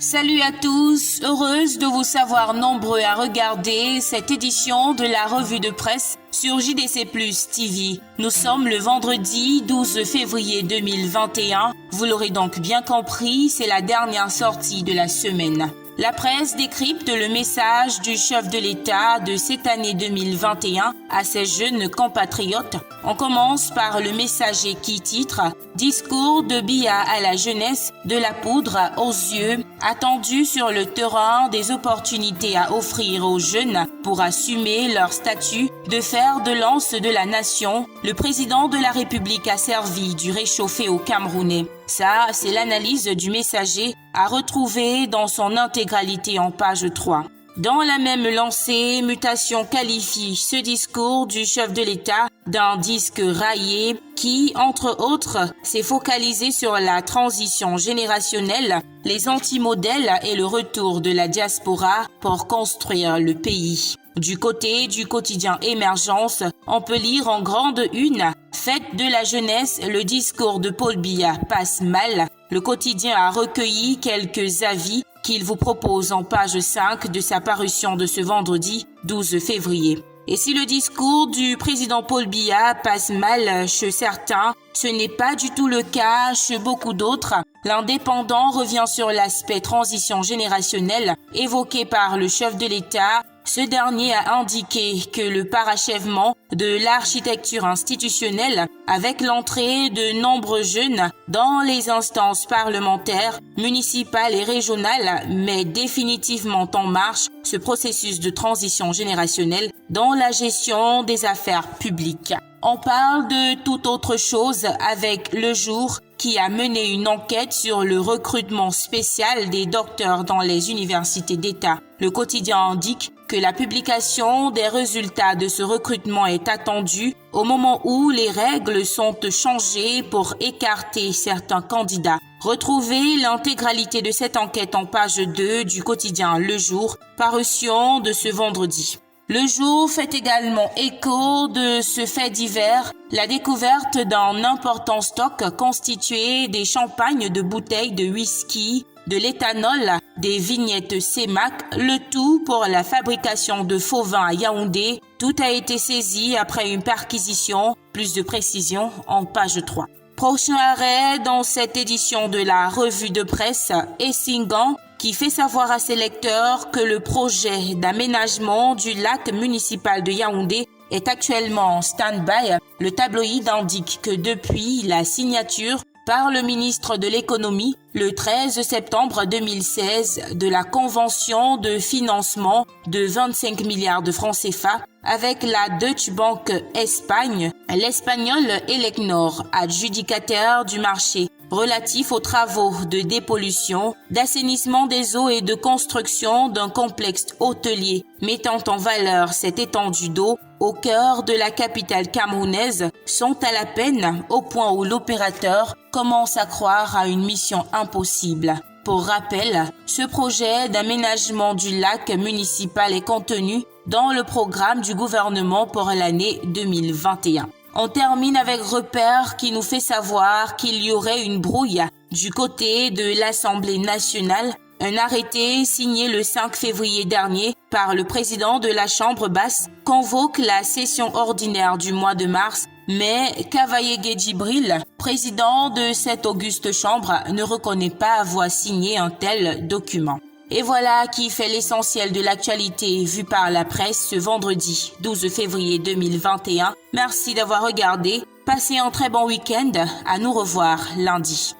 Salut à tous, heureuse de vous savoir nombreux à regarder cette édition de la revue de presse sur JDC Plus TV. Nous sommes le vendredi 12 février 2021. Vous l'aurez donc bien compris, c'est la dernière sortie de la semaine. La presse décrypte le message du chef de l'État de cette année 2021 à ses jeunes compatriotes. On commence par le messager qui titre « Discours de Biya à la jeunesse, de la poudre aux yeux, attendu sur le terrain des opportunités à offrir aux jeunes pour assumer leur statut de fer de lance de la nation. Le président de la République a servi du réchauffé aux Camerounais. » Ça, c'est l'analyse du messager à retrouver dans son intégralité en page 3. Dans la même lancée, Mutation qualifie ce discours du chef de l'État d'un disque raillé qui, entre autres, s'est focalisé sur la transition générationnelle, les anti-modèles et le retour de la diaspora pour construire le pays. Du côté du quotidien Émergence, on peut lire en grande une « Fête de la jeunesse, le discours de Paul Biya passe mal ». Le quotidien a recueilli quelques avis qu'il vous propose en page 5 de sa parution de ce vendredi 12 février. Et si le discours du président Paul Biya passe mal chez certains, ce n'est pas du tout le cas chez beaucoup d'autres. L'Indépendant revient sur l'aspect transition générationnelle évoqué par le chef de l'État. Ce dernier a indiqué que le parachèvement de l'architecture institutionnelle avec l'entrée de nombreux jeunes dans les instances parlementaires, municipales et régionales met définitivement en marche ce processus de transition générationnelle dans la gestion des affaires publiques. On parle de toute autre chose avec Le Jour qui a mené une enquête sur le recrutement spécial des docteurs dans les universités d'État. Le quotidien indique que la publication des résultats de ce recrutement est attendue au moment où les règles sont changées pour écarter certains candidats. Retrouvez l'intégralité de cette enquête en page 2 du quotidien Le Jour, parution de ce vendredi. Le Jour fait également écho de ce fait divers, la découverte d'un important stock constitué des champagnes de bouteilles de whisky, de l'éthanol, des vignettes CEMAC, le tout pour la fabrication de faux vins à Yaoundé. Tout a été saisi après une perquisition, plus de précision en page 3. Prochain arrêt dans cette édition de la revue de presse, Essingan, qui fait savoir à ses lecteurs que le projet d'aménagement du lac municipal de Yaoundé est actuellement en stand-by. Le tabloïd indique que depuis la signature par le ministre de l'Économie le 13 septembre 2016 de la convention de financement de 25 milliards de francs CFA avec la Deutsche Bank Espagne, l'espagnol Elecnor, adjudicataire du marché relatif aux travaux de dépollution, d'assainissement des eaux et de construction d'un complexe hôtelier mettant en valeur cette étendue d'eau au cœur de la capitale camerounaise sont à la peine au point où l'opérateur commence à croire à une mission impossible. Pour rappel, ce projet d'aménagement du lac municipal est contenu dans le programme du gouvernement pour l'année 2021. On termine avec Repère qui nous fait savoir qu'il y aurait une brouille du côté de l'Assemblée nationale. Un arrêté signé le 5 février dernier par le président de la Chambre basse convoque la session ordinaire du mois de mars, mais Cavaillé Djibril, président de cette auguste chambre, ne reconnaît pas avoir signé un tel document. Et voilà qui fait l'essentiel de l'actualité vue par la presse ce vendredi 12 février 2021. Merci d'avoir regardé. Passez un très bon week-end. À nous revoir lundi.